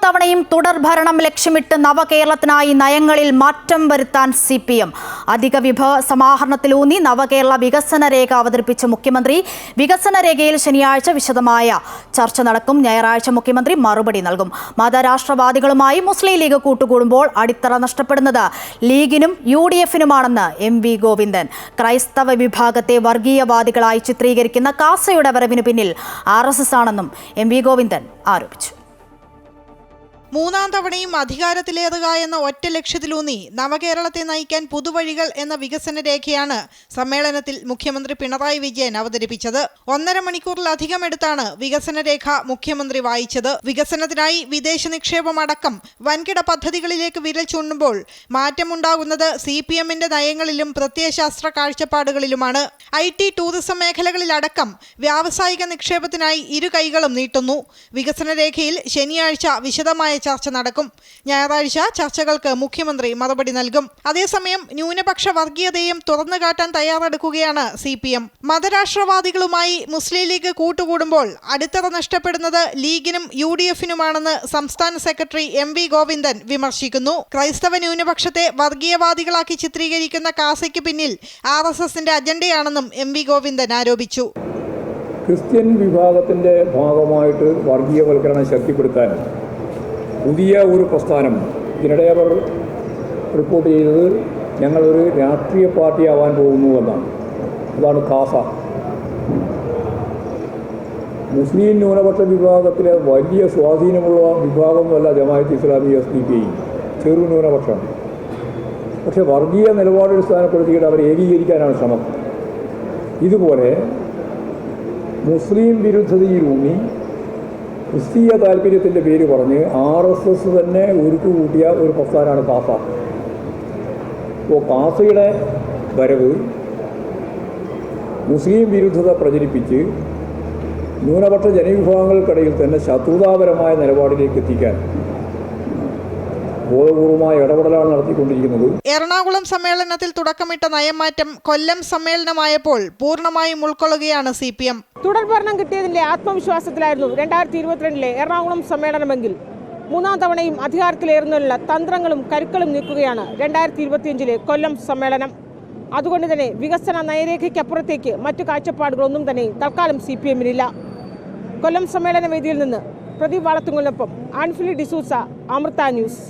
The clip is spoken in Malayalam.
തവണയും തുടർഭരണം ലക്ഷ്യമിട്ട് നവകേരളത്തിനായി നയങ്ങളിൽ മാറ്റം വരുത്താൻ CPM. അധിക വിഭവ സമാഹരണത്തിലൂന്നി നവകേരള വികസന രേഖ അവതരിപ്പിച്ച മുഖ്യമന്ത്രി. വികസന രേഖയിൽ ശനിയാഴ്ച വിശദമായ ചർച്ച നടക്കും. ഞായറാഴ്ച മുഖ്യമന്ത്രി മറുപടി നൽകും. മതരാഷ്ട്രവാദികളുമായി മുസ്ലിം ലീഗ് കൂട്ടുകൂടുമ്പോൾ അടിത്തറ നഷ്ടപ്പെടുന്നത് ലീഗിനും UDF-നുമാണെന്ന് MV ഗോവിന്ദൻ. ക്രൈസ്തവ വിഭാഗത്തെ വർഗീയവാദികളായി ചിത്രീകരിക്കുന്ന കാസയുടെ വരവിന് പിന്നിൽ RSS ആണെന്നും MV ഗോവിന്ദൻ ആരോപിച്ചു. മൂന്നാം തവണയും അധികാരത്തിലേറുക എന്ന ഒറ്റ ലക്ഷ്യത്തിലൂന്നി നവകേരളത്തെ നയിക്കാൻ പുതുവഴികൾ എന്ന വികസന രേഖയാണ് സമ്മേളനത്തിൽ മുഖ്യമന്ത്രി പിണറായി വിജയൻ അവതരിപ്പിച്ചത്. 1.5 മണിക്കൂറിലധികം എടുത്താണ് വികസന രേഖ മുഖ്യമന്ത്രി വായിച്ചത്. വികസനത്തിനായി വിദേശ നിക്ഷേപമടക്കം വൻകിട പദ്ധതികളിലേക്ക് വിരൽ ചൂണ്ടുമ്പോൾ മാറ്റമുണ്ടാകുന്നത് CPM-ന്റെ നയങ്ങളിലും പ്രത്യയശാസ്ത്ര കാഴ്ചപ്പാടുകളിലുമാണ്. IT, ടൂറിസം മേഖലകളിലടക്കം വ്യാവസായിക നിക്ഷേപത്തിനായി ഇരു കൈകളും നീട്ടുന്നു. വികസന രേഖയിൽ ശനിയാഴ്ച വിശദമായ ചർച്ച നടക്കും. ഞായറാഴ്ച ചർച്ചകൾക്ക് മുഖ്യമന്ത്രി മറുപടി നൽകും. അതേസമയം ന്യൂനപക്ഷ വർഗീയതയും തുറന്നുകാട്ടാൻ തയ്യാറെടുക്കുകയാണ് CPM. മതരാഷ്ട്രവാദികളുമായി മുസ്ലിം ലീഗ് കൂട്ടുകൂടുമ്പോൾ അടിത്തറ നഷ്ടപ്പെടുന്നത് ലീഗിനും UDF-നുമാണെന്ന് സംസ്ഥാന സെക്രട്ടറി MV ഗോവിന്ദൻ വിമർശിക്കുന്നു. ക്രൈസ്തവ ന്യൂനപക്ഷത്തെ വർഗീയവാദികളാക്കി ചിത്രീകരിക്കുന്ന കാസയ്ക്ക് പിന്നിൽ RSS-ന്റെ അജണ്ടയാണെന്നും MV ഗോവിന്ദൻ ആരോപിച്ചു. ക്രിസ്ത്യൻ വിഭാഗത്തിൻ്റെ ഭാഗമായിട്ട് വർഗീയവൽക്കരണം ശക്തിപ്പെടുത്താൻ പുതിയ ഒരു പ്രസ്ഥാനം ഇതിനിടെ അവർ റിപ്പോർട്ട് ചെയ്തത് ഞങ്ങളൊരു രാഷ്ട്രീയ പാർട്ടിയാവാൻ പോകുന്നു എന്നാണ്. അതാണ് കാസ. മുസ്ലിം ന്യൂനപക്ഷ വിഭാഗത്തിലെ വലിയ സ്വാധീനമുള്ള വിഭാഗമൊന്നുമല്ല ജമാഅത്ത് ഇസ്ലാമി SDP, ചെറു ന്യൂനപക്ഷം. പക്ഷെ വർഗീയ നിലപാടടിസ്ഥാനപ്പെടുത്തിയിട്ട് അവരെ ഏകീകരിക്കാനാണ് ശ്രമം. ഇതുപോലെ മുസ്ലിം വിരുദ്ധതയിലൂന്നി ക്രിസ്തീയ താല്പര്യത്തിൻ്റെ പേര് പറഞ്ഞ് RSS തന്നെ ഉരുക്കുകൂട്ടിയ ഒരു പ്രസ്ഥാനമാണ് കാസ. അപ്പോൾ കാസയുടെ വരവ് മുസ്ലിം വിരുദ്ധത പ്രചരിപ്പിച്ച് ന്യൂനപക്ഷ ജനവിഭാഗങ്ങൾക്കിടയിൽ തന്നെ ശത്രുതാപരമായ നിലപാടിലേക്ക് എത്തിക്കാൻ ബോധപൂർവമായ ഇടപെടലാണ് നടത്തിക്കൊണ്ടിരിക്കുന്നത്. എറണാകുളം സമ്മേളനത്തിൽ തുടക്കമിട്ട നയമാറ്റം കൊല്ലം സമ്മേളനമായപ്പോൾ പൂർണ്ണമായും ഉൾക്കൊള്ളുകയാണ് CPM. തുടർഭരണം കിട്ടിയതിന്റെ ആത്മവിശ്വാസത്തിലായിരുന്നു 2022 എറണാകുളം സമ്മേളനമെങ്കിൽ മൂന്നാം തവണയും അധികാരത്തിലേറുന്നതിനുള്ള തന്ത്രങ്ങളും കരുക്കളും നീക്കുകയാണ് 2025 കൊല്ലം സമ്മേളനം. അതുകൊണ്ട് തന്നെ വികസന നയരേഖയ്ക്കപ്പുറത്തേക്ക് മറ്റു കാഴ്ചപ്പാടുകളൊന്നും തന്നെ തൽക്കാലം CPM-നില്ല. കൊല്ലം സമ്മേളന വേദിയിൽ നിന്ന് പ്രദീപ് വാളത്തുങ്കലിനൊപ്പം ആൻഫിലി ഡിസൂസ, അമൃത ന്യൂസ്.